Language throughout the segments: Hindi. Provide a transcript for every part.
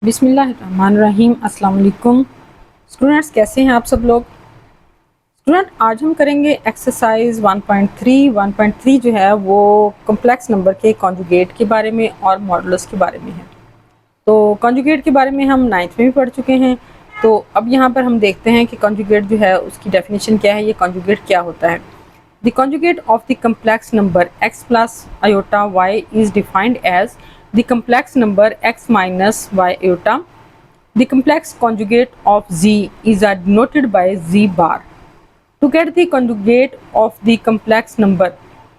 बिस्मिल्लाहिर्रहमानिर्रहीम। अस्सलाम वालेकुम स्टूडेंट्स, कैसे हैं आप सब लोग। स्टूडेंट, आज हम करेंगे एक्सरसाइज 1.3 जो है वो कॉम्प्लेक्स नंबर के कॉन्जुगेट के बारे में और मॉडुलस के बारे में है। तो कॉन्जुगेट के बारे में हम 9th में भी पढ़ चुके हैं। तो अब यहाँ पर हम देखते हैं कि कॉन्जुगेट जो है उसकी डेफिनेशन क्या है, ये कॉन्जुगेट क्या होता है। The conjugate of the complex number x plus iota y is defined as the complex number x minus y iota. The complex conjugate of z is denoted by z bar. To get the conjugate of the complex number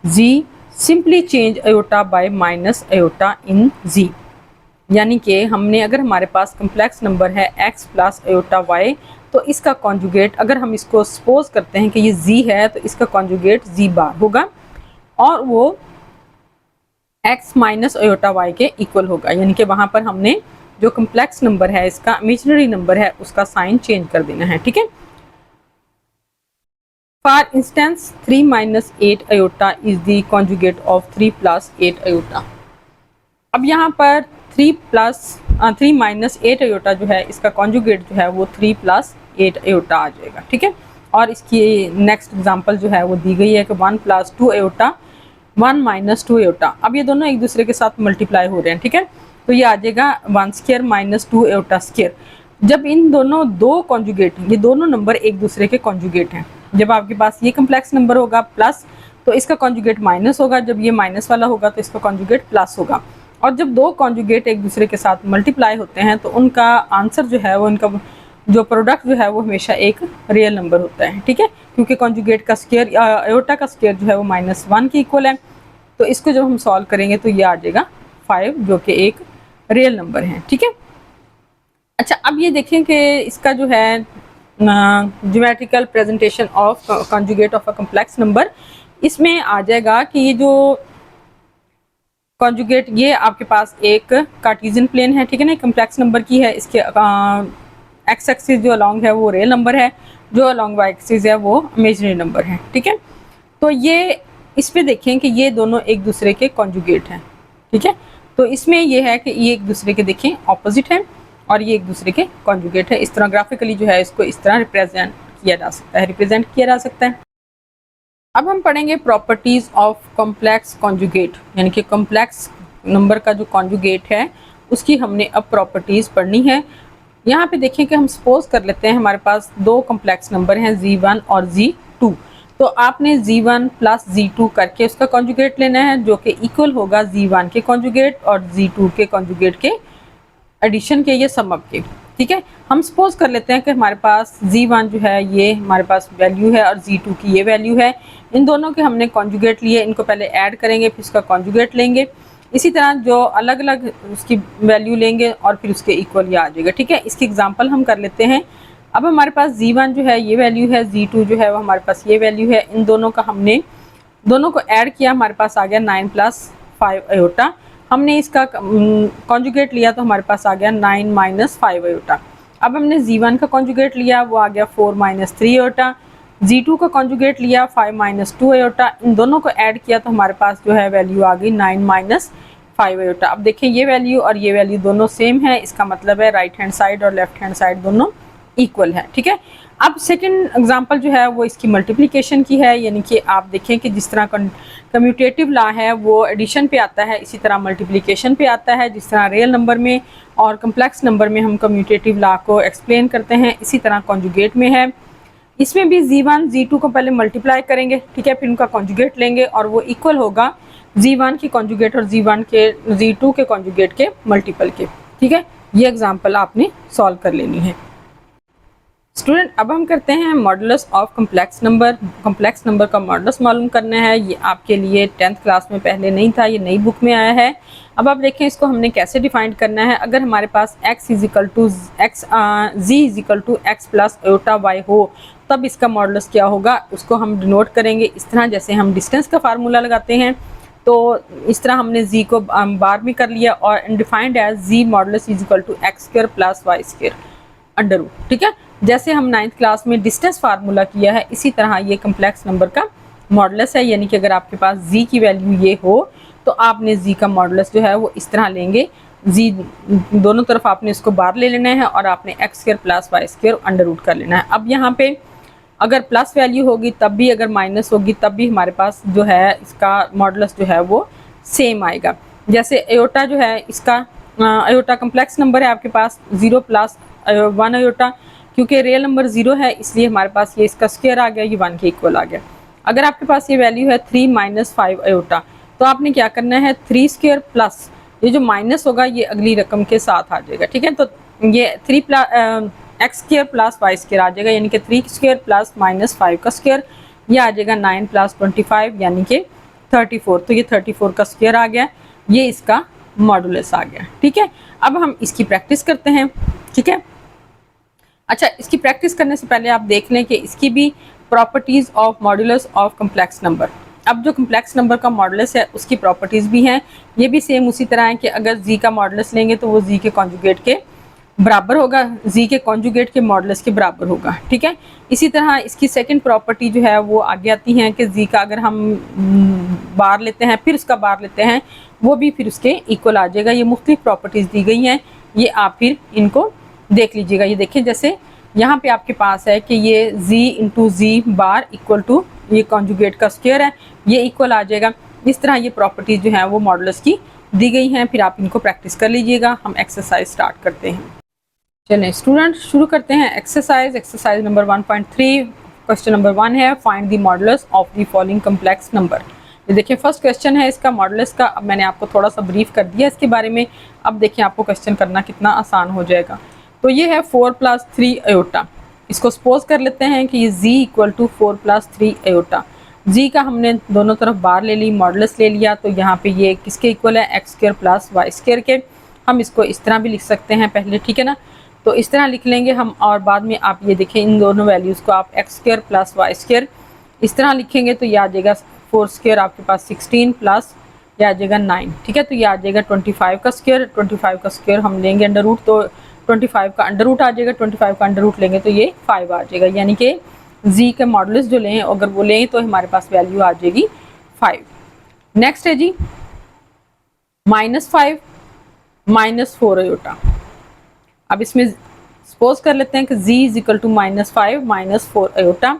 z, simply change iota by minus iota in z. यानी कि हमने अगर हमारे पास कम्प्लेक्स नंबर है x प्लस आयोटा y, तो इसका कॉन्जुगेट अगर हम इसको सपोज करते हैं कि ये z है तो इसका कॉन्जुगेट z बार होगा और वो x माइनस आयोटा y के इक्वल होगा। यानी कि वहां पर हमने जो कम्प्लेक्स नंबर है इसका इमेजिनरी नंबर है उसका साइन चेंज कर देना है। ठीक है। For instance 3 minus 8 iota is the conjugate of 3 plus 8 iota. अब यहाँ पर 3 माइनस 8 आयोटा जो है इसका कॉन्जुगेट जो है वो 3 प्लस 8 आयोटा आ जाएगा। ठीक है। और इसकी नेक्स्ट एग्जांपल जो है वो दी गई है कि 1 प्लस 2 आयोटा 1 माइनस 2 आयोटा। अब ये दोनों एक दूसरे के साथ मल्टीप्लाई हो रहे हैं। ठीक है। तो ये आ जाएगा 1 स्क्वायर माइनस 2 आयोटा स्क्वायर। जब इन दोनों दो कॉन्जुगेट, ये दोनों नंबर एक दूसरे के कॉन्जुगेट हैं, जब आपके पास ये कम्प्लेक्स नंबर होगा प्लस तो इसका कॉन्जुगेट माइनस होगा, जब ये माइनस वाला होगा तो इसका कॉन्जुगेट प्लस होगा। और जब दो कॉन्जुगेट एक दूसरे के साथ मल्टीप्लाई होते हैं तो उनका आंसर जो है वो, उनका जो प्रोडक्ट जो है वो हमेशा एक रियल नंबर होता है। ठीक है। क्योंकि कॉन्जुगेट का स्क्वायर आयोटा का स्क्वायर जो है वो -1 के इक्वल है। तो इसको जब हम सॉल्व करेंगे तो ये आ जाएगा 5, जो कि एक रियल नंबर है। ठीक है। अच्छा, अब ये देखें कि इसका जो है geometrical presentation of conjugate of a complex number, इसमें आ जाएगा कि ये जो कॉन्जुगेट, ये आपके पास एक कार्टेशियन प्लेन है। ठीक है ना, कम्प्लेक्स नंबर की है। इसके एक्स एक्सिस जो अलॉन्ग है वो रियल नंबर है, जो अलॉन्ग वाई एक्सिस है वो इमेजिनरी नंबर है। ठीक है। तो ये इस पे देखें कि ये दोनों एक दूसरे के कॉन्जुगेट हैं। ठीक है। तो इसमें ये है कि ये एक दूसरे के देखें ऑपोजिट है और ये एक दूसरे के कॉन्जुगेट है। इस तरह ग्राफिकली जो है इसको इस तरह रिप्रेजेंट किया जा सकता है। अब हम पढ़ेंगे प्रॉपर्टीज ऑफ कॉम्प्लेक्स कॉन्जुगेट, यानी कि कॉम्प्लेक्स नंबर का जो कॉन्जुगेट है उसकी हमने अब प्रॉपर्टीज पढ़नी है। यहाँ पे देखें कि हम सपोज कर लेते हैं हमारे पास दो कॉम्प्लेक्स नंबर हैं Z1 और Z2। तो आपने Z1 प्लस Z2 करके उसका कॉन्जुगेट लेना है, जो कि इक्वल होगा Z1 के कॉन्जुगेट और Z2 के कॉन्जुगेट के एडिशन के, ये सम अप के। ठीक है। हम सपोज कर लेते हैं कि हमारे पास Z1 जो है ये हमारे पास वैल्यू है और Z2 की ये वैल्यू है। इन दोनों के हमने कॉन्जुगेट लिए, इनको पहले ऐड करेंगे फिर उसका कॉन्जुगेट लेंगे। इसी तरह जो अलग अलग उसकी वैल्यू लेंगे और फिर उसके इक्वल ये आ जाएगा। ठीक है। इसकी एग्जांपल हम कर लेते हैं। अब हमारे पास Z1 जो है ये वैल्यू है, Z2 जो है वो हमारे पास ये वैल्यू है। इन दोनों का हमने दोनों को ऐड किया, हमारे पास आ गया 9 प्लस 5 आयोटा। हमने इसका कॉन्जुगेट लिया तो हमारे पास आ गया 9 माइनस 5 आयोटा। अब हमने Z1 का कॉन्जुगेट लिया, वो आ गया 4 माइनस 3 आयोटा। Z2 का कॉन्जुगेट लिया 5 माइनस 2 आयोटा। इन दोनों को ऐड किया तो हमारे पास जो है वैल्यू आ गई 9 माइनस 5 आयोटा। अब देखें ये वैल्यू और ये वैल्यू दोनों सेम है, इसका मतलब है राइट हैंड साइड और लेफ्ट हैंड साइड दोनों इक्वल है। ठीक है। अब सेकंड एग्जांपल जो है वो इसकी मल्टीप्लिकेशन की है, यानी कि आप देखें कि जिस तरह कम्यूटेटिव लॉ है वो एडिशन पे आता है, इसी तरह मल्टीप्लिकेशन पे आता है। जिस तरह रियल नंबर में और कम्प्लेक्स नंबर में हम कम्यूटेटिव लॉ को एक्सप्लेन करते हैं, इसी तरह कॉन्जुगेट में है। इसमें भी Z1 Z2 को पहले मल्टीप्लाई करेंगे। ठीक है। फिर उनका कॉन्जुगेट लेंगे और वो इक्वल होगा Z1 की कॉन्जुगेट और Z2 के कॉन्जुगेट के मल्टीपल के। ठीक है। ये एग्जांपल आपने सॉल्व कर लेनी है। स्टूडेंट, अब हम करते हैं modulus of complex number. Complex number का मॉडुलस मालूम करना है। ये आपके लिए 10th क्लास में पहले नहीं था, ये नई बुक में आया है। अब आप देखें इसको हमने कैसे डिफाइन करना है। अगर हमारे पास z is equal to x plus iota y हो तब इसका मॉडुलस क्या होगा, उसको हम डिनोट करेंगे इस तरह, जैसे हम डिस्टेंस का फार्मूला लगाते हैं। तो इस तरह हमने z को बार में कर लिया और defined as z modulus is equal to x square plus y square under root. ठीक है। जैसे हम 9th क्लास में डिस्टेंस फार्मूला किया है, इसी तरह ये कम्प्लेक्स नंबर का मॉडुलस है। यानी कि अगर आपके पास z की वैल्यू ये हो तो आपने z का मॉडुलस जो है वो इस तरह लेंगे जी दोनों तरफ आपने इसको बार ले लेना है और आपने x square plus Y square under root कर लेना है। अब यहाँ पे अगर प्लस वैल्यू होगी तब भी, अगर माइनस होगी तब भी हमारे पास जो है इसका मॉडुलस जो है वो सेम आएगा। जैसे एयोटा जो है इसका एयोटा कम्प्लेक्स नंबर है आपके पास 0 प्लस 1 एयोटा, क्योंकि रियल नंबर 0 है इसलिए हमारे पास ये इसका स्क्वायर आ गया, ये 1 के इक्वल आ गया। अगर आपके पास ये वैल्यू है 3 माइनस 5 एयोटा, तो आपने क्या करना है 3 स्क्वायर प्लस ये जो माइनस होगा ये अगली रकम के साथ आ जाएगा, ठीक है। तो ये 3 X square plus Y square आ जाएगा, यानी कि 3 स्क्वायर प्लस माइनस 5 का स्क्वायर, ये आ जाएगा 9 प्लस 25 यानी कि 34। तो ये 34 का स्क्वायर आ गया, ये इसका मॉडुलस आ गया, ठीक है। अब हम इसकी प्रैक्टिस करते हैं, ठीक है। अच्छा, इसकी प्रैक्टिस करने से पहले आप देख लें कि इसकी भी properties of modulus of complex number. अब जो कम्प्लेक्स नंबर का मॉडुलस है उसकी प्रॉपर्टीज़ भी हैं, ये भी सेम उसी तरह है कि अगर जी का मॉडुलस लेंगे तो वो जी के कॉन्जुगेट के बराबर होगा, जी के कॉन्जुगेट के मॉडुलस के बराबर होगा, ठीक है। इसी तरह इसकी सेकंड प्रॉपर्टी जो है वो आगे आती है कि जी का अगर हम बार लेते हैं फिर उसका बार लेते हैं वो भी फिर उसके इक्वल आ जाएगा। ये मुख्तलिफ प्रॉपर्टीज़ दी गई हैं, ये आप फिर इनको देख लीजिएगा। ये देखिए जैसे यहाँ पे आपके पास है कि ये z into z bar equal to ये कॉन्जुगेट का स्क्वायर है, ये इक्वल आ जाएगा। इस तरह ये प्रॉपर्टीज़ जो हैं वो मॉडुलस की दी गई हैं, फिर आप इनको प्रैक्टिस कर लीजिएगा। हम एक्सरसाइज स्टार्ट करते हैं। चलिए स्टूडेंट शुरू करते हैं एक्सरसाइज नंबर 1.3। क्वेश्चन नंबर 1 है find the modulus of the following complex number. ये देखिए फर्स्ट क्वेश्चन है इसका मॉडुलस का। अब मैंने आपको थोड़ा सा ब्रीफ कर दिया इसके बारे में, अब देखिए आपको क्वेश्चन करना कितना आसान हो जाएगा। तो ये है 4 प्लस 3 एयोटा, इसको सपोज कर लेते हैं कि ये z equal to 4 plus 3 iota. Z का हमने दोनों तरफ बार ले ली, मॉडुलस ले लिया, तो यहाँ पे ये किसके इक्वल है x square plus Y square के। हम इसको इस तरह भी लिख सकते हैं पहले, ठीक है ना, तो इस तरह लिख लेंगे हम, और बाद में आप ये देखें इन दोनों वैल्यूज़ को आप x square plus Y square इस तरह लिखेंगे तो ये आ जाएगा 4 स्क्वायर आपके पास 16 प्लस ये आ जाएगा 9, ठीक है। तो ये आ जाएगा 25 का स्क्वायर, 25 का स्क्वायर हम लेंगे अंडर रूट, तो 25 का अंडर रूट आ जाएगा, 25 का अंडर रूट लेंगे तो ये 5 आ जाएगा, यानी कि जी का मॉडुलस जो लें अगर वो लें तो हमारे पास वैल्यू आ जाएगी 5। नेक्स्ट है जी -5 -4 एयोटा। अब इसमें सपोज कर लेते हैं कि z is equal to -5 -4 iota,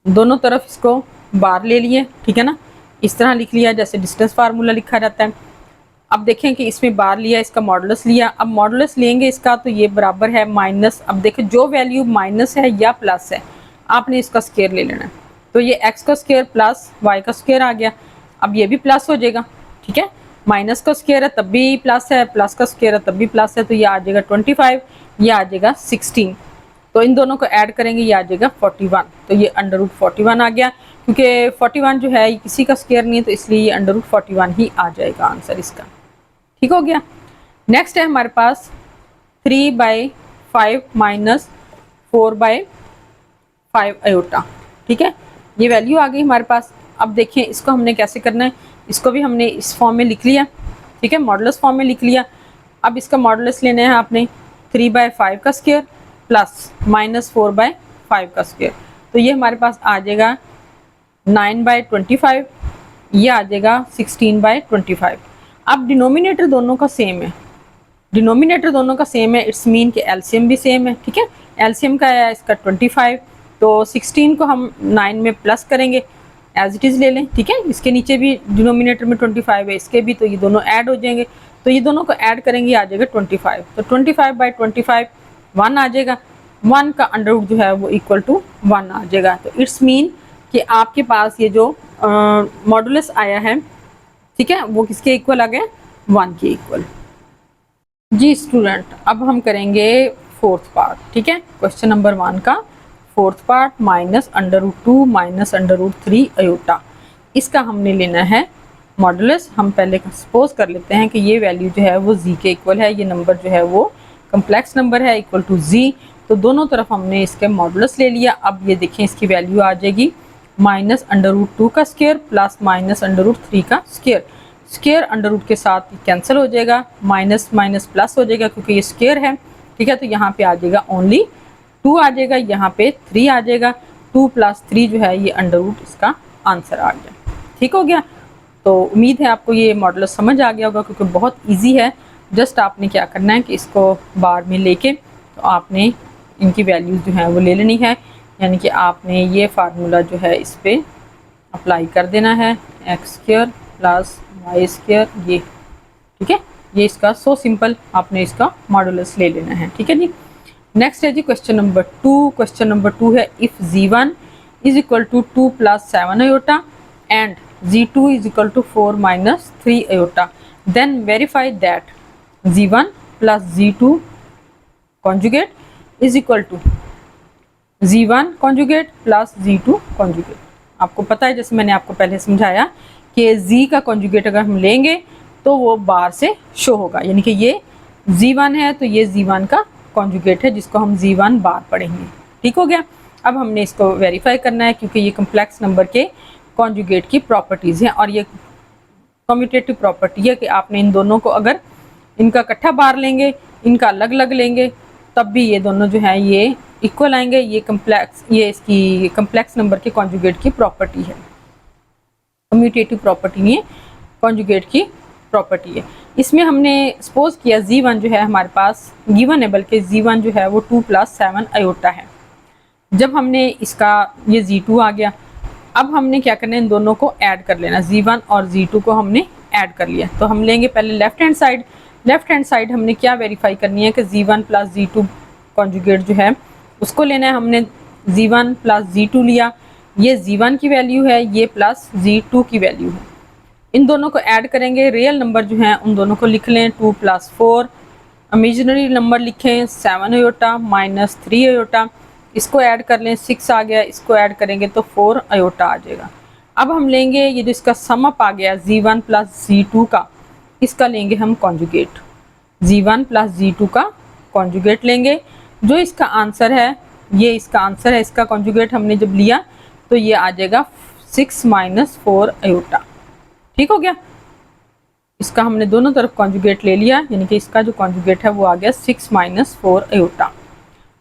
दोनों तरफ इसको बार ले लिए, ठीक है ना, इस तरह लिख लिया जैसे डिस्टेंस फार्मूला लिखा रहता है। अब देखें कि इसमें बार लिया, इसका मॉडुलस लिया, अब मॉडुलस लेंगे इसका तो ये बराबर है माइनस, अब देखें जो वैल्यू माइनस है या प्लस है आपने इसका स्क्वायर ले लेना है, तो ये x का स्क्वायर प्लस y का स्क्वायर आ गया। अब ये भी प्लस हो जाएगा, ठीक है, माइनस का स्क्वायर है तब भी प्लस है, प्लस का स्क्वायर है तब भी प्लस है, तो ये आ जाएगा 25, ये आ जाएगा 16, तो इन दोनों को ऐड करेंगे ये आ जाएगा 41, तो ये अंडर रूट 41 आ गया, क्योंकि 41 जो है ये किसी का स्क्वायर नहीं है तो इसलिए ये अंडर रूट 41 ही आ जाएगा आंसर इसका, ठीक हो गया। नेक्स्ट है हमारे पास 3/5 -4/5 एयोटा, ठीक है, ये वैल्यू आ गई हमारे पास। अब देखिए इसको हमने कैसे करना है, इसको भी हमने इस फॉर्म में लिख लिया, ठीक है, मॉडुलस फॉर्म में लिख लिया। अब इसका मॉडुलस लेना है आपने 3/5 का स्क्वायर प्लस -4/5 का स्क्वायर, तो ये हमारे पास आ जाएगा 9/25, ये आ जाएगा 16/25। अब डिनोमिनेटर दोनों का सेम है, डिनोमिनेटर दोनों का सेम है, इट्स मीन कि एलसीएम भी सेम है, ठीक है। एलसीएम का है इसका 25, तो 16 को हम 9 में प्लस करेंगे, एज इट इज़ ले लें, ठीक है। इसके नीचे भी डिनोमिनेटर में 25 है, इसके भी, तो ये दोनों ऐड हो जाएंगे, तो ये दोनों को ऐड करेंगे आ जाएगा 25, तो 25/25 1 आ जाएगा, 1 का अंडर रूट जो है वो इक्वल टू 1 आ जाएगा। तो इट्स मीन कि आपके पास ये जो मॉडुलस आया है, ठीक है, वो किसके इक्वल आ गया 1 के इक्वल। जी स्टूडेंट अब हम करेंगे 4th पार्ट, ठीक है, क्वेश्चन नंबर 1 का 4th पार्ट -√2 -√3 एयोटा। इसका हमने लेना है मॉडुलस। हम पहले सपोज कर लेते हैं कि ये वैल्यू जो है वो z के इक्वल है, ये नंबर जो है वो कम्प्लेक्स नंबर है इक्वल टू z, तो दोनों तरफ हमने इसके मॉडुलस ले लिया। अब ये देखें इसकी वैल्यू आ जाएगी -√2 का स्क्वायर प्लस -√3 का स्क्वायर, स्क्वायर अंडर रूट के साथ कैंसिल हो जाएगा, माइनस माइनस प्लस हो जाएगा क्योंकि ये स्क्वायर है, ठीक है। तो यहाँ पे आ जाएगा ओनली 2 आ जाएगा, यहाँ पे 3 आ जाएगा, 2 + 3 जो है ये अंडर रूट इसका आंसर आ गया, ठीक हो गया। तो उम्मीद है आपको ये मॉडुलस समझ आ गया होगा क्योंकि बहुत ईजी है, जस्ट आपने क्या करना है कि इसको बार में लेके तो आपने इनकी वैल्यूज जो है वो ले लेनी है, यानी कि आपने ये फार्मूला जो है इस पर अप्लाई कर देना है, x square plus Y square ये, ठीक है। ये इसका सो सिंपल, आपने इसका मॉडुलस ले लेना है, ठीक है जी। नेक्स्ट है जी क्वेश्चन नंबर 2। क्वेश्चन नंबर 2 है if z1 is equal to 2 plus 7 iota and z2 is equal to 4 minus 3 iota, then verify that z1 plus z2 conjugate is equal to z1 conjugate plus z2 conjugate. आपको पता है, जैसे मैंने आपको पहले समझाया कि z का कॉन्जुगेट अगर हम लेंगे तो वो बार से शो होगा, यानी कि ये z1 है तो ये z1 का कॉन्जुगेट है जिसको हम z1 बार पढ़ेंगे, ठीक हो गया। अब हमने इसको वेरीफाई करना है क्योंकि ये कम्प्लेक्स नंबर के कॉन्जुगेट की प्रॉपर्टीज़ हैं और ये कम्यूटेटिव प्रॉपर्टी है कि आपने इन दोनों को अगर इनका इकट्ठा बार लेंगे, इनका अलग अलग लेंगे, तब भी ये दोनों जो है ये इक्वल आएंगे। ये इसकी कम्प्लेक्स नंबर के कॉन्जुगेट की प्रॉपर्टी है, कम्यूटेटिव प्रॉपर्टी नहीं है, कॉन्जुगेट की प्रॉपर्टी है। इसमें हमने सपोज किया z1 जो है हमारे पास गिवन है, बल्कि z1 जो है वो 2 प्लस 7 अयोटा है। जब हमने इसका ये z2 आ गया, अब हमने क्या करना है, इन दोनों को ऐड कर लेना, z1 और z2 को हमने ऐड कर लिया। तो हम लेंगे पहले left hand side. Left hand side हमने क्या वेरीफाई करनी है कि z1 प्लस z2 कॉन्जुगेट जो है उसको लेना है। हमने z1 प्लस z2 लिया, ये z1 की वैल्यू है, ये प्लस z2 की वैल्यू है। इन दोनों को ऐड करेंगे, रियल नंबर जो हैं उन दोनों को लिख लें 2 प्लस 4, इमेजिनरी नंबर लिखें 7 अयोटा माइनस 3 अयोटा, इसको ऐड कर लें 6 आ गया, इसको ऐड करेंगे तो 4 अयोटा आ जाएगा। अब हम लेंगे ये जो इसका सम अप आ गया z1 प्लस z2 का, इसका लेंगे हम कॉन्जुगेट, z1 प्लस z2 का कॉन्जुगेट लेंगे। जो इसका आंसर है, ये इसका आंसर है, इसका कॉन्जुगेट हमने जब लिया तो ये आ जाएगा 6 माइनस 4 अयोटा, ठीक हो गया। इसका हमने दोनों तरफ कॉन्जुगेट ले लिया, यानी कि इसका जो कॉन्जुगेट है वो आ गया 6 माइनस 4 अयोटा।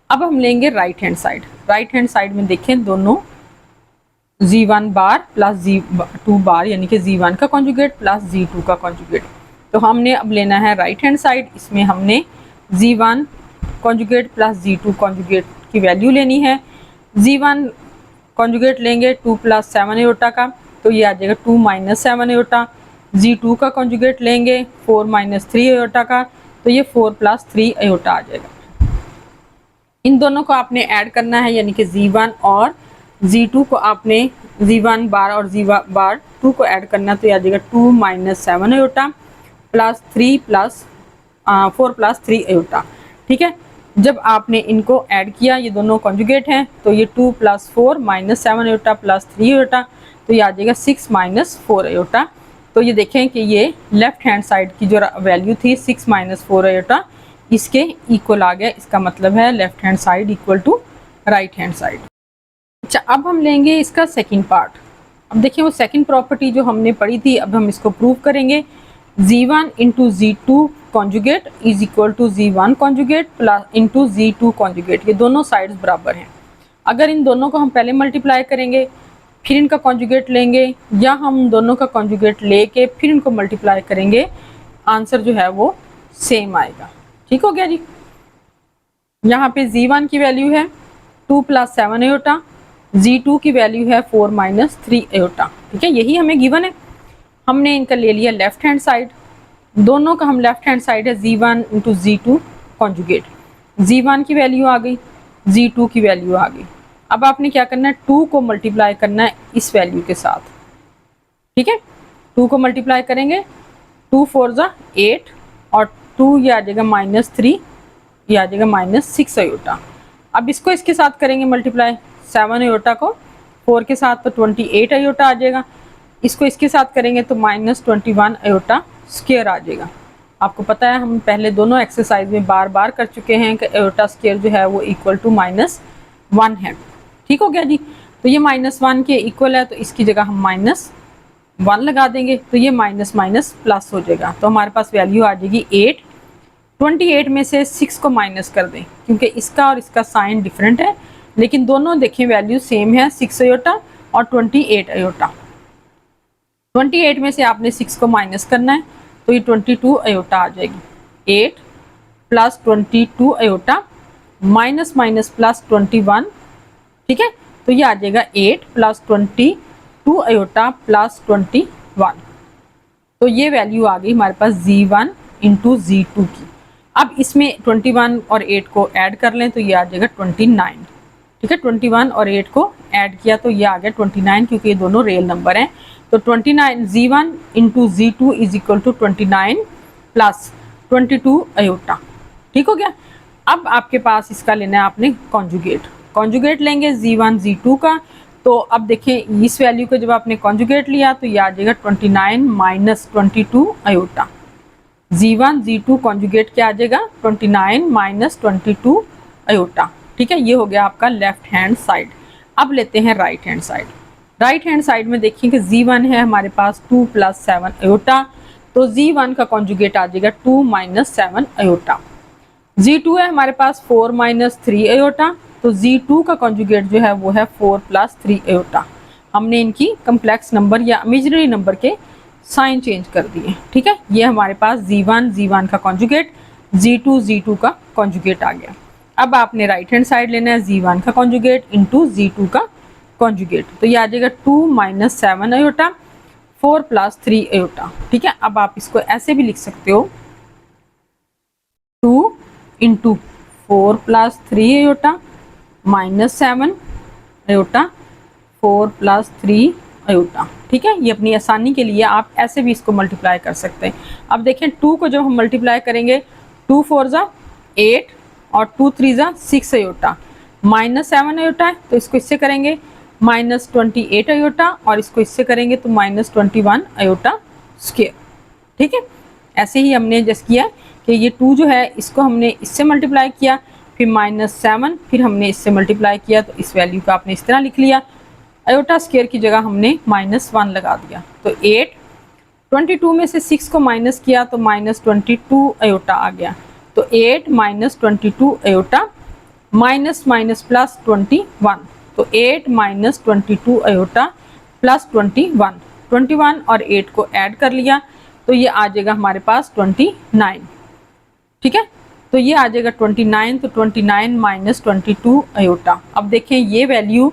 अब हम लेंगे right hand side. Right hand side में देखें दोनों z1 बार प्लस z2 बार, यानी कि z1 का कॉन्जुगेट प्लस z2 का कॉन्जुगेट। तो हमने अब लेना है राइट हैंड साइड, इसमें हमने z1 conjugate plus z2 conjugate की वैल्यू लेनी है। z1 कॉन्जुगेट लेंगे 2 प्लस 7 अयोटा का, तो ये आ जाएगा 2 माइनस 7 अयोटा। z2 का कॉन्जुगेट लेंगे 4 माइनस 3 अयोटा का, तो ये 4 प्लस 3 अयोटा आ जाएगा। इन दोनों को आपने ऐड करना है, यानी कि z1 और z2 को आपने z1 बार और z1 बार 2 को ऐड करना, तो ये आ जाएगा 2 minus 7 iota plus 3 plus 4 plus 3 iota, ठीक है। जब आपने इनको ऐड किया, ये दोनों कॉन्जुगेट हैं, तो ये 2 plus 4 minus 7 iota plus 3 iota, तो ये आ जाएगा 6 माइनस 4 अयोटा। तो ये देखें कि ये लेफ्ट हैंड साइड की जो वैल्यू थी 6 माइनस 4 अयोटा इसके इक्वल आ गया। इसका मतलब है left hand side equal to right hand side. अच्छा, अब हम लेंगे इसका सेकंड पार्ट। अब देखिए वो सेकंड प्रॉपर्टी जो हमने पढ़ी थी, अब हम इसको प्रूव करेंगे। z1 into z2 conjugate is equal to z1 conjugate plus into z2 conjugate, ये दोनों साइड्स बराबर हैं। अगर इन दोनों को हम पहले मल्टीप्लाई करेंगे फिर इनका कॉन्जुगेट लेंगे, या हम दोनों का कॉन्जुगेट लेके फिर इनको मल्टीप्लाई करेंगे, आंसर जो है वो सेम आएगा, ठीक हो गया जी। यहाँ पे z1 की वैल्यू है 2 प्लस 7 अयोटा, z2 की वैल्यू है 4 माइनस 3 अयोटा, ठीक है। यही हमें गिवन है। हमने इनका ले लिया लेफ्ट हैंड साइड, दोनों का हम लेफ्ट हैंड साइड है z1 into z2 conjugate, z1 की वैल्यू आ गई, z2 की वैल्यू आ गई। अब आपने क्या करना है, 2 को मल्टीप्लाई करना है इस वैल्यू के साथ, ठीक है। 2 को मल्टीप्लाई करेंगे, 2 4 ज़ा 8 और 2 ये आ जाएगा माइनस 3, ये आ जाएगा माइनस 6 अयोटा। अब इसको इसके साथ करेंगे मल्टीप्लाई, 7 अयोटा को 4 के साथ तो 28 अयोटा आ जाएगा। इसको इसके साथ करेंगे तो माइनस 21 अयोटा स्क्वायर आ जाएगा। आपको पता है हम पहले दोनों एक्सरसाइज में बार बार कर चुके हैं कि अयोटा स्क्वायर जो है वो इक्वल टू -1 है, ठीक हो गया जी। तो ये -1 के इक्वल है, तो इसकी जगह हम -1 लगा देंगे, तो ये माइनस माइनस प्लस हो जाएगा। तो हमारे पास वैल्यू आ जाएगी 8। 28 में से 6 को माइनस कर दें, क्योंकि इसका और इसका साइन डिफरेंट है, लेकिन दोनों देखें वैल्यू सेम है, 6 अयोटा और 28 अयोटा। 28 में से आपने 6 को माइनस करना है, तो ये 22 अयोटा आ जाएगी। 8 plus 22 iota minus minus plus 21, ठीक है। तो ये आ जाएगा 8 प्लस 22 अयोटा प्लस 21। तो ये वैल्यू आ गई हमारे पास Z1 इंटू Z2 की। अब इसमें 21 और 8 को ऐड कर लें तो ये आ जाएगा 29, ठीक है। 21 और 8 को ऐड किया तो ये आ गया 29, क्योंकि ये दोनों रियल नंबर हैं। तो 29 Z1 into Z2 is equal to 29 plus 22 iota, ठीक हो गया। अब आपके पास इसका लेना है आपने कॉन्जुगेट लेंगे Z1 Z2 का। तो अब देखें इस वैल्यू को जब आपने कॉन्जुगेट लिया तो ये आ जाएगा 29 minus 22 aorta. Z1 Z2 conjugate क्या आ जाएगा 29 माइनस 22 अयोटा, ठीक है। ये हो गया आपका लेफ्ट हैंड साइड। अब लेते हैं right hand side. Right hand side में देखिए कि Z1 है हमारे पास 2 प्लस 7 अयोटा, तो Z1 का कॉन्जुगेट आ जाएगा 2 माइनस 7 अयोटा। Z2 है हमारे पास 4 माइनस 3 अयोटा, तो Z2 का कॉन्जुगेट जो है वो है 4 प्लस 3 अयोटा। हमने इनकी कम्प्लेक्स नंबर या इमेजिनरी नंबर के साइन चेंज कर दिए, ठीक है। ये हमारे पास Z1 का कॉन्जुगेट, Z2 का कॉन्जुगेट आ गया। अब आपने राइट हैंड साइड लेना है Z1 का कॉन्जुगेट इंटू Z2 का कॉन्जुगेट, तो ये आ जाएगा 2 माइनस 7 अयोटा 4 प्लस 3 अयोटा, ठीक है। अब आप इसको ऐसे भी लिख सकते हो 2 into 4 plus 3 iota minus 7 iota 4 plus 3 iota, ठीक है। ये अपनी आसानी के लिए आप ऐसे भी इसको मल्टीप्लाई कर सकते हैं। अब देखें 2 को जब हम मल्टीप्लाई करेंगे 2 4 ज़ा 8 और 2 3 ज़ा 6 अयोटा माइनस 7 अयोटा है, तो इसको इससे करेंगे माइनस 28 अयोटा और इसको इससे करेंगे तो माइनस 21 अयोटा स्क्वायर, ठीक है। ऐसे ही हमने जैसे किया कि ये 2 जो है इसको हमने इससे मल्टीप्लाई किया, फिर माइनस 7 फिर हमने इससे मल्टीप्लाई किया, तो इस वैल्यू का आपने इस तरह लिख लिया। अयोटा स्क्वायर की जगह हमने -1 लगा दिया, तो 8 22 में से 6 को माइनस किया तो माइनस 22 अयोटा आ गया। तो 8 minus 22 iota minus minus plus 21, तो 8 माइनस 22 अयोटा प्लस 21 और 8 को ऐड कर लिया तो ये आ जाएगा हमारे पास 29, ठीक है। तो ये आ जाएगा 29, तो 29 माइनस 22 अयोटा। अब देखें ये वैल्यू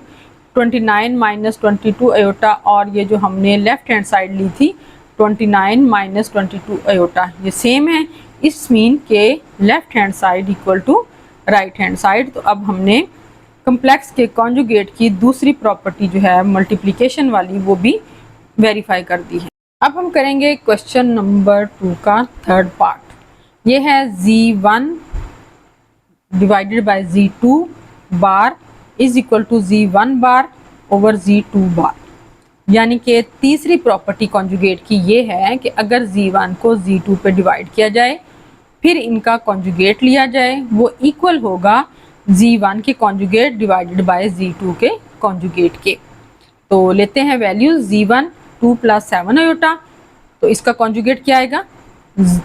29 माइनस 22 अयोटा और ये जो हमने लेफ्ट हैंड साइड ली थी 29 माइनस 22 अयोटा ये सेम है। इस मीन के left hand side equal to right hand side. तो अब हमने कम्प्लेक्स के कॉन्जुगेट की दूसरी प्रॉपर्टी जो है मल्टीप्लिकेशन वाली वो भी वेरीफाई कर दी है। अब हम करेंगे क्वेश्चन नंबर 2 का थर्ड पार्ट। ये है Z1 divided by Z2 bar is equal to Z1 bar over Z2 bar. यानी कि तीसरी प्रॉपर्टी कॉन्जुगेट की ये है कि अगर Z1 को Z2 पे डिवाइड किया जाए फिर इनका कॉन्जुगेट लिया जाए वो इक्वल होगा Z1 के कॉन्जुगेट डिवाइडेड बाय Z2 के कॉन्जुगेट के। तो लेते हैं वैल्यू Z1 2 प्लस 7 अयोटा, तो इसका कॉन्जुगेट क्या आएगा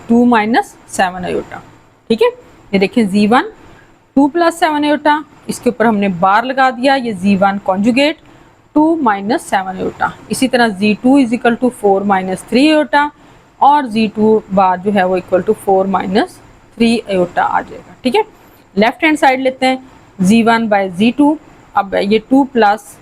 2 माइनस 7 अयोटा, ठीक है। ये देखें Z1 2 प्लस 7 अयोटा, इसके ऊपर हमने बार लगा दिया, ये Z1 कॉन्जुगेट 2 माइनस 7 अयोटा। इसी तरह Z2 is equal to 4 minus 3 iota और Z2 बार जो है वो इक्वल टू 4 माइनस 3 अयोटा आ जाएगा, ठीक है। लेफ्ट हैंड साइड लेते हैं Z1 बाय Z2। अब ये 2 प्लस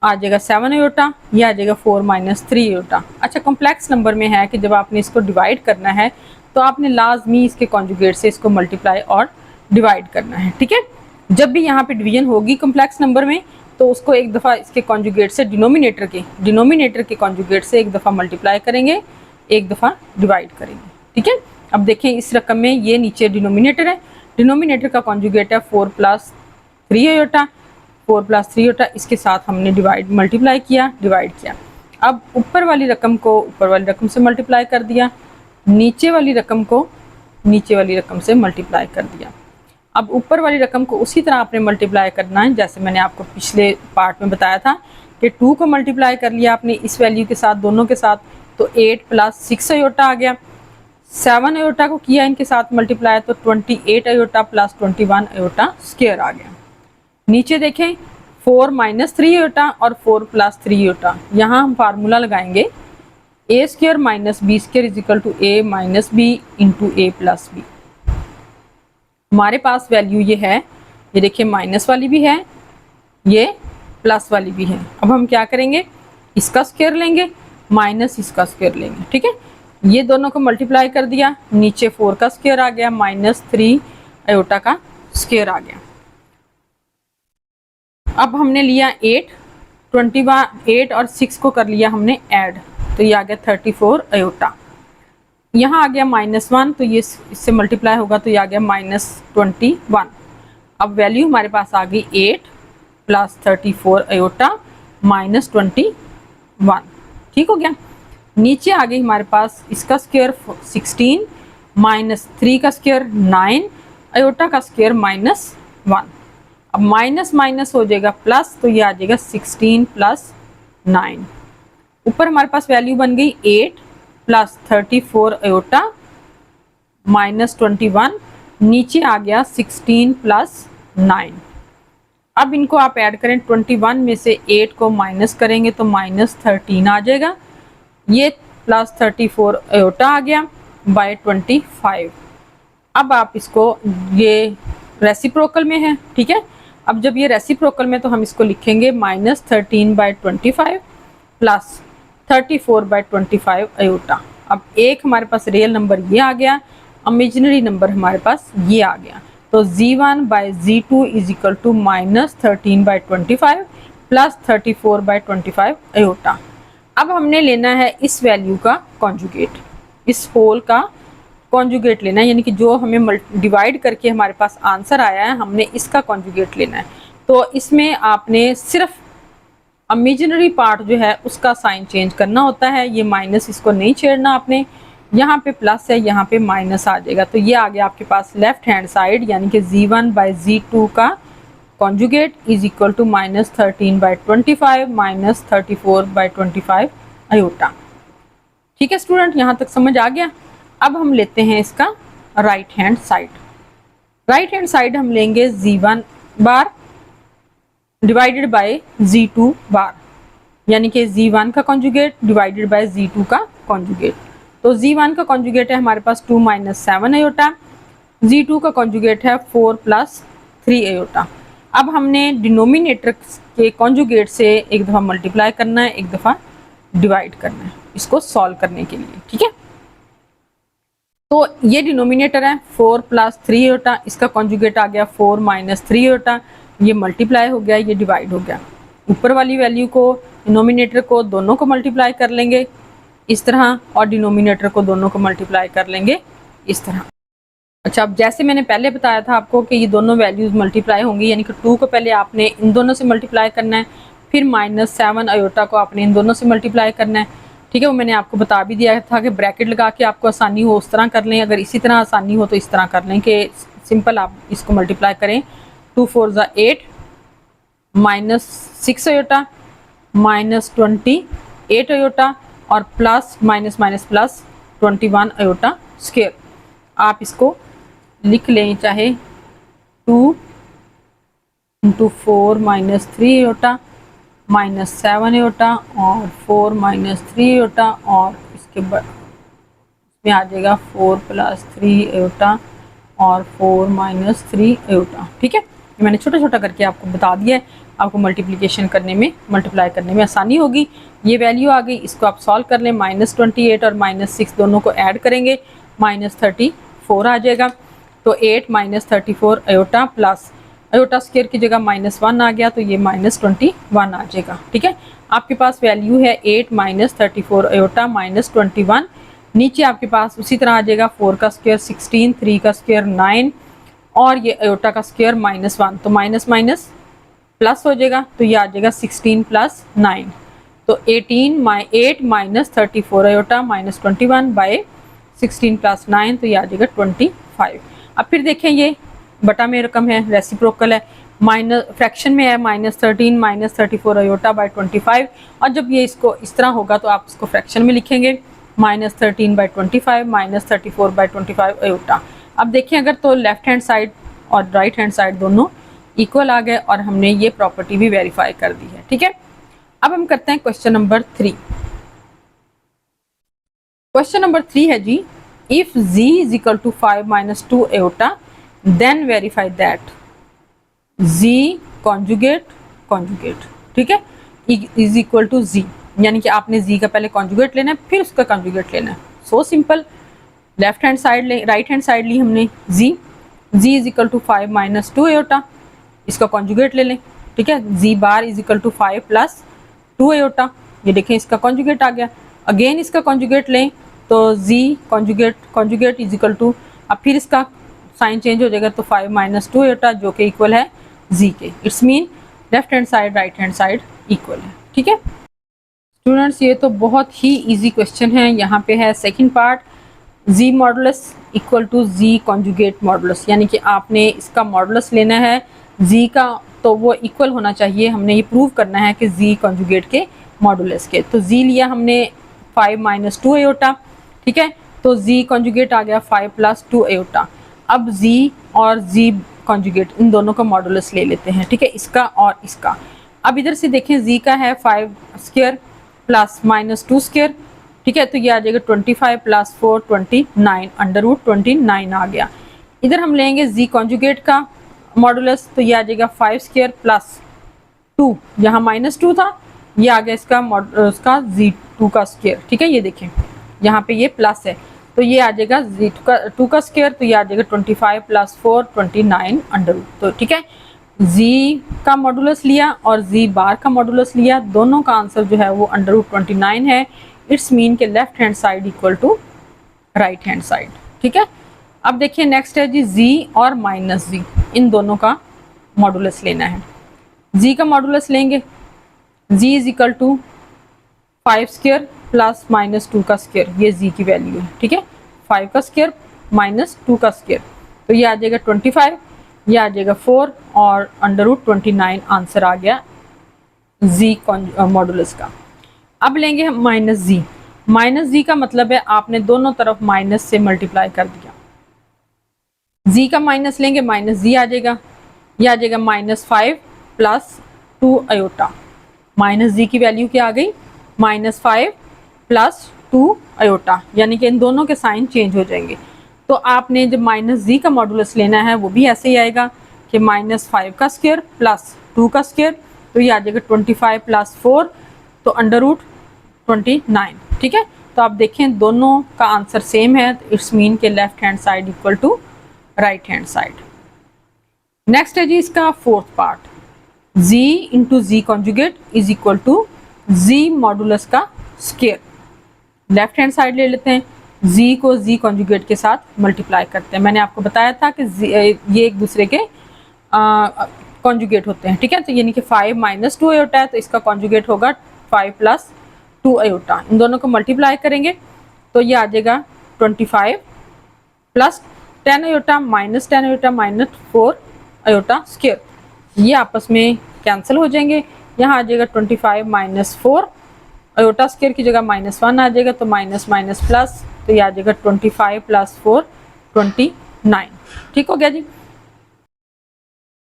आ जाएगा 7 अयोटा, ये आ जाएगा 4 माइनस 3 अयोटा। अच्छा कॉम्प्लेक्स नंबर में है कि जब आपने इसको डिवाइड करना है तो आपने लाजमी इसके कॉन्जुगेट से इसको मल्टीप्लाई और डिवाइड करना है, ठीक है। जब भी यहाँ पे डिवीजन होगी कॉम्प्लेक्स नंबर में तो उसको एक दफ़ा इसके कॉन्जुगेट से डिनोमिनेटर के कॉन्जुगेट से एक दफ़ा मल्टीप्लाई करेंगे, एक दफ़ा डिवाइड करेंगे, ठीक है। अब देखें इस रकम में ये नीचे डिनोमिनेटर है, डिनोमिनेटर का कॉन्जुगेट है 4 प्लस 3 अयोटा, 4 प्लस 3 अयोटा, इसके साथ हमने मल्टीप्लाई किया, डिवाइड किया। अब ऊपर वाली रकम को ऊपर वाली रकम से मल्टीप्लाई कर दिया, नीचे वाली रकम को नीचे वाली रकम से मल्टीप्लाई कर दिया। अब ऊपर वाली रकम को उसी तरह आपने मल्टीप्लाई करना है जैसे मैंने आपको पिछले पार्ट में बताया था कि 2 को मल्टीप्लाई कर लिया आपने इस वैल्यू के साथ दोनों के साथ, तो 8 प्लस 6 अयोटा आ गया। 7 अयोटा को किया इनके साथ मल्टीप्लाई तो 28 अयोटा प्लस 21 अयोटा स्क्वायर आ गया। नीचे देखें 4 माइनस 3 अयोटा और 4 प्लस 3 अयोटा, यहाँ हम फार्मूला लगाएंगे A square minus B square is equal to A minus B into A plus B. हमारे पास वैल्यू ये है, ये देखिए माइनस वाली भी है, ये प्लस वाली भी है। अब हम क्या करेंगे, इसका स्क्वायर लेंगे माइनस इसका स्क्वायर लेंगे, ठीक है। ये दोनों को मल्टीप्लाई कर दिया, नीचे 4 का स्क्वायर आ गया माइनस 3 आयोटा का स्क्वायर आ गया। अब हमने लिया 8, 8 और 6 को कर लिया हमने ऐड, तो ये आ गया 34 आयोटा। यहाँ आ गया -1, तो ये इससे मल्टीप्लाई होगा तो ये आ गया -21। अब वैल्यू हमारे पास आ गई 8 प्लस 34 आयोटा -21, ठीक हो गया। नीचे आ गई हमारे पास इसका स्क्वायर 16 माइनस 3 का स्क्वायर 9 आयोटा का स्क्वायर -1। अब माइनस माइनस हो जाएगा प्लस, तो ये आ जाएगा 16 प्लस 9। ऊपर हमारे पास वैल्यू बन गई 8 प्लस 34 आयोटा -21, नीचे आ गया 16 प्लस 9। अब इनको आप ऐड करें, 21 में से 8 को माइनस करेंगे तो -13 आ जाएगा। ये प्लस 34 आयोटा आ गया बाय 25। अब आप इसको, ये रेसिप्रोकल में है, ठीक है। अब जब ये रेसिप्रोकल में तो हम इसको लिखेंगे -13/25 प्लस 34/25 आयोटा। अब एक हमारे पास रियल नंबर ये आ गया, इमेजिनरी नंबर हमारे पास ये आ गया। तो Z1/Z2 is equal to -13/25 plus 34/25 iota. अब हमने लेना है इस वैल्यू का कॉन्जुगेट, इस होल का कॉन्जुगेट लेना है, यानी कि जो हमें डिवाइड करके हमारे पास आंसर आया है, हमने इसका कॉन्जुगेट लेना है। तो इसमें आपने सिर्फ इमेजिनरी पार्ट जो है उसका साइन चेंज करना होता है। ये माइनस, इसको नहीं छेड़ना आपने, यहाँ पे प्लस है, यहाँ पे माइनस आ जाएगा। तो ये आ गया आपके पास लेफ्ट हैंड साइड, यानी कि Z1/Z2 का conjugate is equal to -13/25 minus 34/25 iota. ठीक है स्टूडेंट, यहाँ तक समझ आ गया। अब हम लेते हैं इसका right hand side. Right hand side हम लेंगे Z1 bar divided by Z2 bar, यानी कि Z1 का कॉन्जुगेट डिवाइडेड बाय Z2 का कॉन्जुगेट। तो Z1 का कॉन्जुगेट है हमारे पास 2 - 7 आयोटा, Z2 का कॉन्जुगेट है 4 + 3 आयोटा। अब हमने डिनोमिनेटर के कॉन्जुगेट से एक दफ़ा मल्टीप्लाई करना है, एक दफ़ा डिवाइड करना है, इसको सॉल्व करने के लिए, ठीक है। तो ये डिनोमिनेटर है 4 + 3 आयोटा, इसका कॉन्जुगेट आ गया 4 - 3 आयोटा, ये मल्टीप्लाई हो गया, ये डिवाइड हो गया। ऊपर वाली वैल्यू को, डिनोमिनेटर को दोनों को मल्टीप्लाई कर लेंगे इस तरह, और डिनोमिनेटर को दोनों को मल्टीप्लाई कर लेंगे इस तरह। अच्छा, अब जैसे मैंने पहले बताया था आपको कि ये दोनों वैल्यूज़ मल्टीप्लाई होंगी, यानी कि 2 को पहले आपने इन दोनों से मल्टीप्लाई करना है, फिर -7 आयोटा को आपने इन दोनों से मल्टीप्लाई करना है, ठीक है। वो मैंने आपको बता भी दिया था कि ब्रैकेट लगा के आपको आसानी हो उस तरह कर लें, अगर इसी तरह आसानी हो तो इस तरह कर लें कि सिंपल आप इसको मल्टीप्लाई करें। 2 × 4 = 8 -6 आयोटा -28 आयोटा और plus minus minus plus 21 iota square. आप इसको लिख लें, चाहे 2 × 4 - 3 आयोटा -7 आयोटा और 4 - 3 आयोटा, और इसके बाद इसमें आ जाएगा 4 + 3 आयोटा और 4 - 3 आयोटा, ठीक है। मैंने छोटा छोटा करके आपको बता दिया है, आपको मल्टीप्लिकेशन करने में, मल्टीप्लाई करने में आसानी होगी। ये वैल्यू आ गई, इसको आप सॉल्व कर लें, -28 और -6 दोनों को ऐड करेंगे, -34 आ जाएगा। तो 8 - 34 आयोटा प्लस आयोटा स्क्वायर की जगह -1 आ गया, तो ये -21 आ जाएगा, ठीक है। आपके पास वैल्यू है 8 - 34 आयोटा -21। नीचे आपके पास उसी तरह आ जाएगा 4 का स्क्वायर 16, 3 का स्क्वायर 9 और ये आयोटा का स्क्वायर -1, तो माइनस माइनस प्लस हो जाएगा, तो ये आ जाएगा 16 + 9, तो 8 - 34 आयोटा -21 बाय 16 + 9, तो ये आ जाएगा 25। अब फिर देखें, ये बटा में रकम है, रेसिप्रोकल है, माइनस फ्रैक्शन में है, -13 - 34 आयोटा बाय 25, और जब ये इसको इस तरह होगा तो आप इसको फ्रैक्शन में लिखेंगे, -13/25 -34/25 आयोटा। अब देखें अगर, तो लेफ्ट हैंड साइड और राइट हैंड साइड दोनों इक्वल आ गए और हमने ये प्रॉपर्टी भी वेरीफाई कर दी है, ठीक है। अब हम करते हैं क्वेश्चन नंबर 3। क्वेश्चन नंबर 3 है जी, if z is equal to 5 minus 2 iota then verify that z conjugate conjugate, ठीक है, इज इक्वल टू z, यानी कि आपने z का पहले कॉन्जुगेट लेना है फिर उसका कॉन्जुगेट लेना है। So simple, left hand side right hand side ली हमने z is equal to 5 minus 2 iota, इसका कॉन्जुगेट ले लें, ठीक है, z bar is equal to 5 plus 2 iota, ये देखें इसका कॉन्जुगेट आ गया। अगेन इसका कॉन्जुगेट लें तो z conjugate is equal to, अब फिर इसका साइन चेंज हो जाएगा तो 5 माइनस 2 एयोटा जो कि इक्वल है z के। It's mean left hand side right hand side equal है, ठीक है स्टूडेंट्स। ये तो बहुत ही इजी क्वेश्चन है। यहाँ पे है second part, z modulus equal to z conjugate modulus, यानी कि आपने इसका मॉडुलस लेना है z का, तो वो इक्वल होना चाहिए। हमने ये प्रूव करना है कि z कॉन्जुगेट के मॉडुलस के। तो z लिया हमने 5 माइनस 2 एयोटा, ठीक है, तो z कॉन्जुगेट आ गया 5 प्लस 2 एयोटा। अब z और z कॉन्जुगेट इन दोनों का मॉडुलस ले लेते हैं, ठीक है, इसका और इसका। अब इधर से देखें z का है 5 स्क्वायर प्लस माइनस 2 स्क्वायर, ठीक है, तो ये आ जाएगा 25 प्लस 4 29, अंडर रूट 29 आ गया। इधर हम लेंगे z कॉन्जुगेट का मॉडुलस, तो ये आ जाएगा 5 स्क्वायर प्लस 2, यहाँ माइनस 2 था, ये आ गया इसका z2 का स्क्वायर, ठीक है, ये देखें यहाँ पे ये प्लस है तो ये आ जाएगा z2 का स्क्वायर, तो ये आ जाएगा 25 प्लस 4 29 अंडर रूट। तो ठीक है, z का मॉडुलस लिया और z बार का मॉडुलस लिया, दोनों का आंसर जो है वो अंडर रूट 29 है। इट्स मीन के left hand side equal to right hand side, ठीक है। अब देखिए नेक्स्ट है जी z और माइनस z, इन दोनों का मॉडुलस लेना है। z का मॉडुलस लेंगे, z is equal to 5 square plus minus 2 का स्क्वायर, ये z की वैल्यू है, ठीक है, 5 का स्क्वायर माइनस 2 का स्क्वायर, तो ये आ जाएगा 25, ये आ जाएगा 4 और अंडर रूट 29 आंसर आ गया z मॉडुलस का। अब लेंगे हम माइनस z का मतलब है आपने दोनों तरफ माइनस से मल्टीप्लाई कर दिया। z का माइनस लेंगे, माइनस z आ जाएगा, यह आ जाएगा -5 प्लस 2 अयोटा। माइनस z की वैल्यू क्या आ गई, -5 प्लस 2 अयोटा, यानी कि इन दोनों के साइन चेंज हो जाएंगे। तो आपने जब माइनस z का मॉडुलस लेना है वो भी ऐसे ही आएगा कि -5 का स्क्वायर प्लस 2 का स्क्वायर, तो ये आ जाएगा 25 प्लस 4, तो अंडर रूट 29, ठीक है। तो आप देखें दोनों का आंसर सेम है, तो इट्स मीन के left hand side equal to right hand side. Next है जी इसका fourth part, z into z conjugate is equal to z modulus का स्क्वायर। लेफ्ट हैंड साइड ले लेते हैं, z को z कॉन्जुगेट के साथ मल्टीप्लाई करते हैं। मैंने आपको बताया था कि ये एक दूसरे के कॉन्जुगेट होते हैं, ठीक है। तो यानी कि 5 माइनस 2 अयोटा है, तो इसका कॉन्जुगेट होगा 5 प्लस 2 अयोटा। इन दोनों को मल्टीप्लाई करेंगे तो ये आ जाएगा 25 plus 10 iota minus 10 iota minus 4 iota square, ये आपस में कैंसिल हो जाएंगे। यहाँ आ जाएगा 25 माइनस 4 अयोटा स्क्वायर की जगह -1 आ जाएगा, तो माइनस माइनस प्लस, तो ये आ जाएगा 25 प्लस 4 29, ठीक हो गया जी।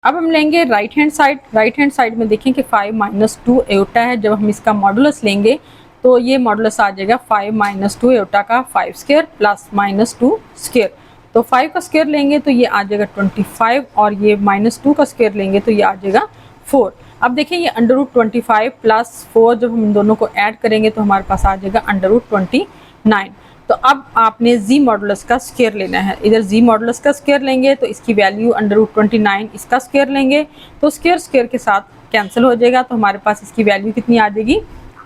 अब हम लेंगे right hand side. Right hand side में देखें कि 5 माइनस 2 एयोटा है, जब हम इसका मॉडुलस लेंगे तो ये मॉडुलस आ जाएगा 5 माइनस 2 एयोटा का 5 स्क्वायर प्लस -2 स्क्वायर। तो 5 का स्क्वायर लेंगे तो ये आ जाएगा 25 और ये -2 का स्क्वायर लेंगे तो ये आ जाएगा 4। अब देखिए ये अंडर रूट 25 प्लस 4 जब हम इन दोनों को ऐड करेंगे तो हमारे पास आ जाएगा अंडर रूट 29। तो अब आपने z मॉडुलस का स्क्वायर लेना है। इधर z मॉडुलस का स्क्वायर लेंगे तो इसकी वैल्यू अंडर रूट 29, इसका स्क्वायर लेंगे तो स्क्वायर के साथ कैंसिल हो जाएगा, तो हमारे पास इसकी वैल्यू कितनी आ जाएगी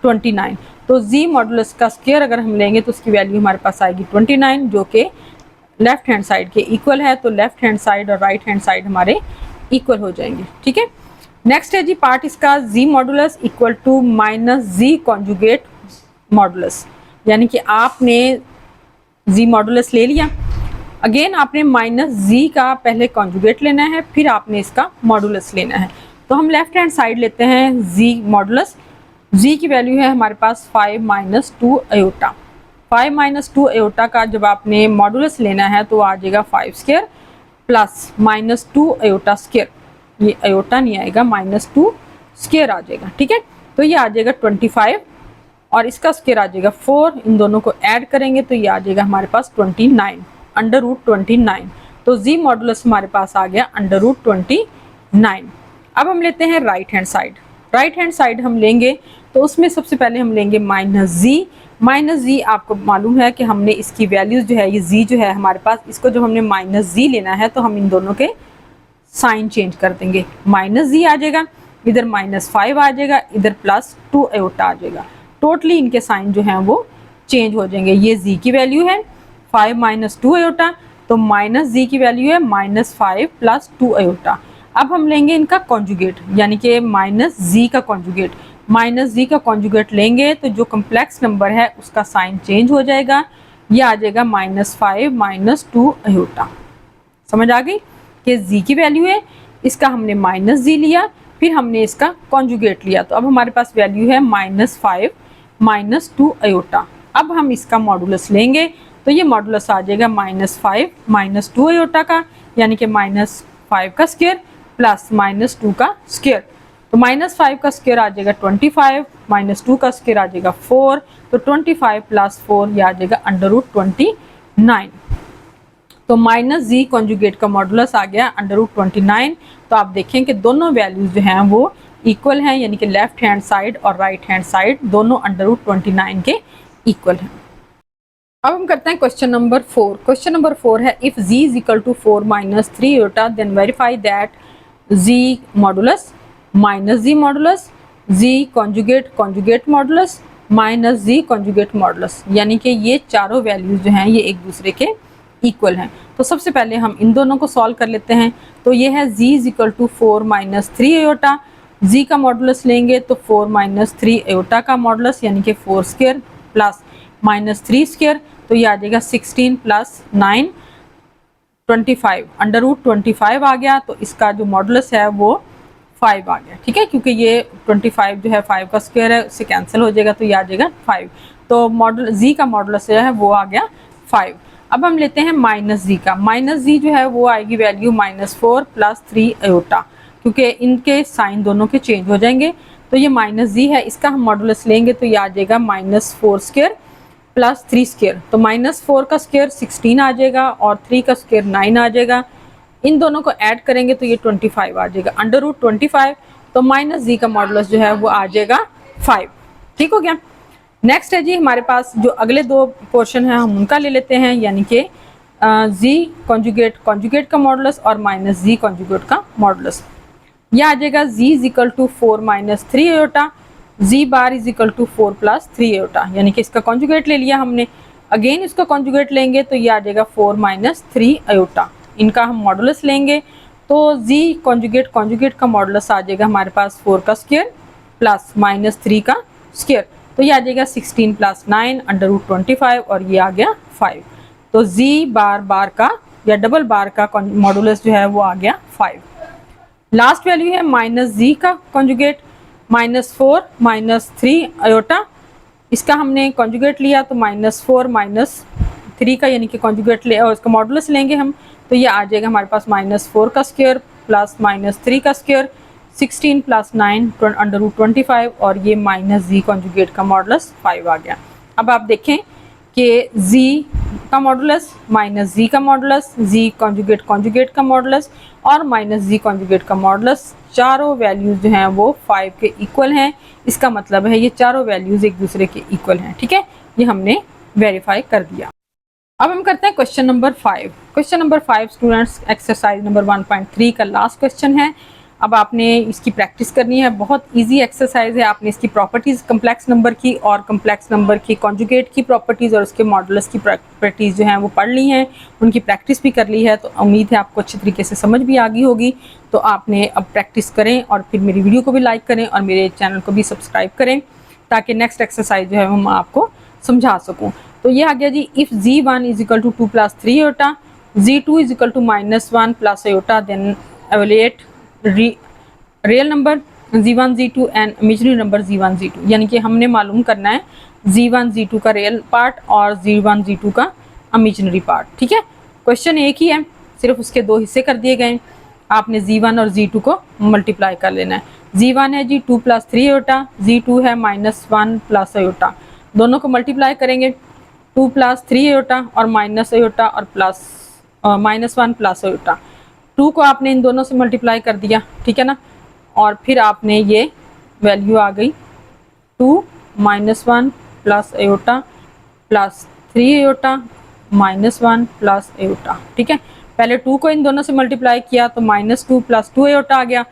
29। तो z मॉडुलस का स्क्वायर अगर हम लेंगे तो उसकी वैल्यू हमारे पास आएगी 29, जो कि लेफ्ट हैंड साइड के इक्वल है। तो लेफ्ट हैंड साइड और राइट हैंड साइड हमारे इक्वल हो जाएंगे, ठीक है। नेक्स्ट है जी पार्ट इसका z modulus equal to minus z conjugate modulus, यानी कि आपने z मॉडुलस ले लिया, अगेन आपने माइनस z का पहले कॉन्जुगेट लेना है, फिर आपने इसका मॉडुलस लेना है। तो हम लेफ्ट हैंड साइड लेते हैं z मॉडुलस। z की वैल्यू है हमारे पास 5 माइनस 2 अयोटा। 5 माइनस 2 अयोटा का जब आपने मॉडुलस लेना है तो आ जाएगा 5 स्क्वायर प्लस -2 अयोटा स्क्वायर, ये अयोटा नहीं आएगा, -2 स्क्वायर आ जाएगा, ठीक है। तो ये आ जाएगा 25 और इसका स्क्वायर आ जाएगा 4, इन दोनों को ऐड करेंगे तो ये आ जाएगा हमारे पास 29 अंडर रूट 29। तो जी मॉडुलस हमारे पास आ गया अंडर रूट 29। अब हम लेते हैं right hand side. Right hand side हम लेंगे तो उसमें सबसे पहले हम लेंगे माइनस जी। माइनस जी आपको मालूम है कि हमने इसकी वैल्यूज जो है, ये जी जो है हमारे पास, इसको जब हमने माइनस जी लेना है तो हम इन दोनों के साइन चेंज कर देंगे। माइनस जी आ जाएगा, इधर -5 आ जाएगा, इधर +2 आयोटा आ जाएगा। टोटली इनके साइन जो हैं वो चेंज हो जाएंगे। ये जी की वैल्यू है 5 - 2 आयोटा, तो माइनस जी की वैल्यू है -5 + 2 आयोटा। अब हम लेंगे इनका कॉन्जुगेट, यानी कि माइनस जी का कॉन्जुगेट। माइनस जी का कॉन्जुगेट लेंगे तो जो कम्प्लेक्स नंबर है उसका साइन चेंज हो जाएगा, ये आ जाएगा -5 - 2 आयोटा। समझ आ गई कि जी की वैल्यू है, इसका हमने माइनस जी लिया, फिर हमने इसका कॉन्जुगेट लिया, तो अब हमारे पास वैल्यू है -5 - 2 आयोटा। अब हम इसका मॉडुलस लेंगे तो ये मॉडुलस आ जाएगा -5 - 2 आयोटा का, यानी कि -5 का स्क्वायर प्लस -2 का स्क्वायर। तो -5 का स्क्वायर आ जाएगा 25, -2 का स्क्वायर आ जाएगा 4, तो 25 + 4 ये आ जाएगा अंडर रूट 29। तो माइनस जी कॉन्जुगेट का मॉडुलस आ गया अंडर रूट 29। तो आप देखें कि दोनों वैल्यूज जो हैं वो इक्वल हैं, यानी कि लेफ्ट हैंड साइड और राइट हैंड साइड दोनों अंडर रूट 29 के इक्वल हैं। अब हम करते हैं क्वेश्चन नंबर 4। क्वेश्चन नंबर 4 है if z is equal to 4 - 3 iota then verify that z modulus minus z modulus z conjugate conjugate modulus minus z conjugate modulus, यानी कि ये चारों वैल्यूज जो हैं ये एक दूसरे के इक्वल हैं। तो सबसे पहले हम इन दोनों को सॉल्व कर लेते हैं। तो ये है z is equal to 4 - 3 iota. z का मॉडुलस लेंगे तो 4 - 3 आयोटा का मॉडुलस, यानी कि 4 स्क्वायर प्लस -3 स्क्वायर, तो ये आ जाएगा 16 + 9 25 अंडर रूट 25 आ गया। तो इसका जो मॉडुलस है वो 5 आ गया, ठीक है, क्योंकि ये 25 जो है 5 का स्क्वायर है, उससे कैंसिल हो जाएगा तो ये आ जाएगा 5। तो मॉडुल जी का मॉडुलस जो है वो आ गया 5। अब हम लेते हैं माइनस जी का। माइनस जी जो है वो आएगी वैल्यू -4 + 3 आयोटा, क्योंकि इनके साइन दोनों के चेंज हो जाएंगे। तो ये माइनस जी है, इसका हम मॉडुलस लेंगे तो ये आ जाएगा -4 स्क्वायर प्लस 3 स्क्वायर। तो -4 का स्क्वायर 16 आ जाएगा और 3 का स्क्वायर 9 आ जाएगा। इन दोनों को ऐड करेंगे तो ये 25 आ जाएगा अंडर रूट 25। तो माइनस जी का मॉडुलस जो है वो आ जाएगा 5। ठीक हो गया। नेक्स्ट है जी हमारे पास जो अगले दो पोर्शन है हम उनका ले लेते हैं, यानी कि जी कॉन्जुगेट कॉन्जुगेट का मॉडुलस और माइनस जी कॉन्जुगेट का मॉडुलस। यह आ जाएगा z is equal to 4 - 3 iota, z bar is equal to 4 + 3 iota, यानी कि इसका कॉन्जुगेट ले लिया हमने। अगेन इसका कॉन्जुगेट लेंगे तो ये आ जाएगा 4 - 3 आयोटा। इनका हम मॉडुलस लेंगे तो z कॉन्जुगेट कॉन्जुगेट का मॉडुलस आ जाएगा हमारे पास 4 का स्क्वायर प्लस -3 का स्क्वायर, तो ये आ जाएगा 16 + 9 अंडर रूट 25 और ये आ गया 5। तो z बार बार का या डबल बार का मॉडुलस जो है वो आ गया 5। लास्ट वैल्यू है माइनस जी का कॉन्जुगेट -4 - 3 आयोटा। इसका हमने कॉन्जुगेट लिया तो -4 - 3 का, यानी कि कॉन्जुगेट ले और इसका मॉडुलस लेंगे हम तो ये आ जाएगा हमारे पास -4 का स्क्वायर प्लस -3 का स्क्वायर 16 + 9 अंडर रूट 25 और ये माइनस जी कॉन्जुगेट का मॉडुलस 5 आ गया। अब आप देखें कि जी का मॉडुलस माइनस जी का मॉडुलस, जी कॉन्जुगेट कॉन्जुगेट का मॉडुलस और माइनस जी कॉन्जुगेट का मॉडुलस, चारों वैल्यूज जो हैं वो 5 के इक्वल हैं। इसका मतलब है ये चारों वैल्यूज एक दूसरे के इक्वल हैं। ठीक है, ये हमने वेरीफाई कर दिया। अब हम करते हैं question number 5। Question number 5 students exercise number 1.3 का लास्ट क्वेश्चन है। अब आपने इसकी प्रैक्टिस करनी है, बहुत इजी एक्सरसाइज है। आपने इसकी प्रॉपर्टीज़ कम्प्लेक्स नंबर की और कम्प्लेक्स नंबर की कॉन्जुगेट की प्रॉपर्टीज़ और उसके मॉडुलस की प्रॉपर्टीज़ जो हैं वो पढ़ ली हैं, उनकी प्रैक्टिस भी कर ली है। तो उम्मीद है आपको अच्छी तरीके से समझ भी आ गई होगी। तो आपने अब प्रैक्टिस करें और फिर मेरी वीडियो को भी लाइक करें और मेरे चैनल को भी सब्सक्राइब करें, ताकि नेक्स्ट एक्सरसाइज जो है मैं आपको समझा सकूँ। तो ये आ गया जी, if z1 is equal to 2 + 3 iota, z2 is equal to -1 + iota, then evaluate real number z1 z2 and imaginary number z1 z2, यानी कि हमने मालूम करना है z1 z2 का रियल पार्ट और z1 z2 का इमेजिनरी पार्ट। ठीक है, क्वेश्चन एक ही है, सिर्फ उसके दो हिस्से कर दिए गए। आपने z1 और z2 को मल्टीप्लाई कर लेना है। z1 है जी 2 + 3 आयोटा, z2 है -1 + आयोटा। दोनों को मल्टीप्लाई करेंगे, 2 प्लस 3 आयोटा और माइनस आयोटा और प्लस -1 प्लस आयोटा। 2 को आपने इन दोनों से मल्टीप्लाई कर दिया, ठीक है ना, और फिर आपने ये वैल्यू आ गई 2 -1 plus iota plus 3 iota -1 plus iota, ठीक है। पहले 2 को इन दोनों से मल्टीप्लाई किया तो -2 प्लस 2 आयोटा आ गया,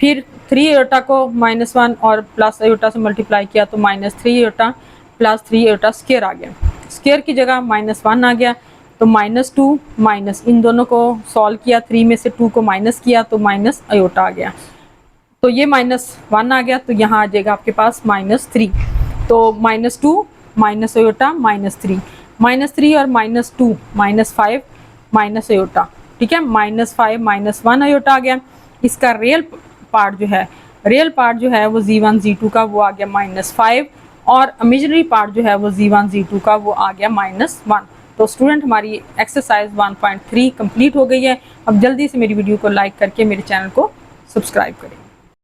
फिर 3 आयोटा को -1 और प्लस आयोटा से मल्टीप्लाई किया तो -3 आयोटा प्लस 3 आयोटा स्क्वायर आ गया। स्क्वायर की जगह -1 आ गया, तो -2 माइनस इन दोनों को सॉल्व किया, 3 में से 2 को माइनस किया तो माइनस आयोटा आ गया, तो ये -1 आ गया, तो यहाँ आ जाएगा आपके पास -3। तो -2 माइनस आयोटा -3 और -2 -5 माइनस आयोटा, ठीक है, -5 -1 आयोटा आ गया। इसका रियल पार्ट जो है वो Z1 Z2 का वो आ गया -5 और इमेजिनरी पार्ट जो है वो Z1 Z2 का वो आ गया -1। तो स्टूडेंट हमारी एक्सरसाइज 1.3 कंप्लीट हो गई है। अब जल्दी से मेरी वीडियो को लाइक करके मेरे चैनल को सब्सक्राइब करें।